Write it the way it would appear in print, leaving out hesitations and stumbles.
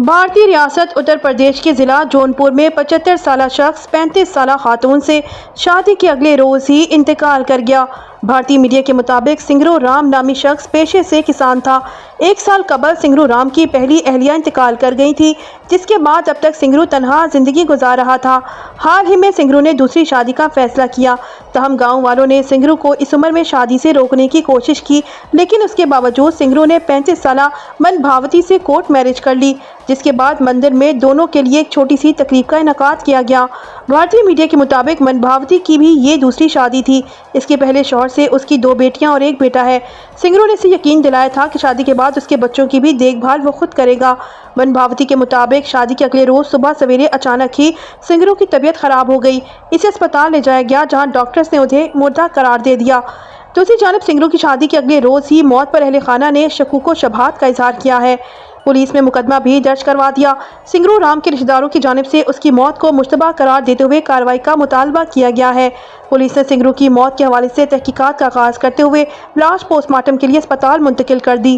بھارتی ریاست اتر پردیش کے ضلع جونپور میں 75 سالہ شخص 35 سالہ خاتون سے شادی کے اگلے روز ہی انتقال کر گیا۔ بھارتی میڈیا کے مطابق سنگرو رام نامی شخص پیشے سے کسان تھا۔ 1 سال قبل سنگرو رام کی پہلی اہلیہ انتقال کر گئی تھی، جس کے بعد اب تک سنگرو تنہا زندگی گزار رہا تھا۔ حال ہی میں سنگرو نے دوسری شادی کا فیصلہ کیا، تاہم گاؤں والوں نے سنگرو کو اس عمر میں شادی سے روکنے کی کوشش کی، لیکن اس کے باوجود سنگرو نے 35 سالہ من بھاوتی سے کورٹ میرج کر لی، جس کے بعد مندر میں دونوں کے لیے ایک چھوٹی سی تقریب کا انعقاد کیا گیا۔ بھارتی میڈیا کے مطابق من بھاوتی کی بھی یہ دوسری شادی تھی۔ اس کے پہلے شوہر سے اس کی 2 بیٹیاں اور 1 بیٹا ہے۔ سنگرو نے اسے یقین دلایا تھا کہ شادی کے بعد اس کے بچوں کی بھی دیکھ بھال وہ خود کرے گا۔ من بھاوتی کے مطابق شادی کے اگلے روز صبح سویرے اچانک ہی سنگرو کی طبیعت خراب ہو گئی۔ اسے اسپتال لے جایا گیا، جہاں ڈاکٹرز نے انہیں مردہ قرار دے دیا۔ دوسری جانب سنگرو کی شادی کے اگلے روز ہی موت پر اہل خانہ نے شکوک و شبہات کا اظہار کیا ہے۔ پولیس میں مقدمہ بھی درج کروا دیا۔ سنگرو رام کے رشتہ داروں کی جانب سے اس کی موت کو مشتبہ قرار دیتے ہوئے کارروائی کا مطالبہ کیا گیا ہے۔ پولیس نے سنگرو کی موت کے حوالے سے تحقیقات کا آغاز کرتے ہوئے لاش پوسٹ مارٹم کے لیے اسپتال منتقل کر دی۔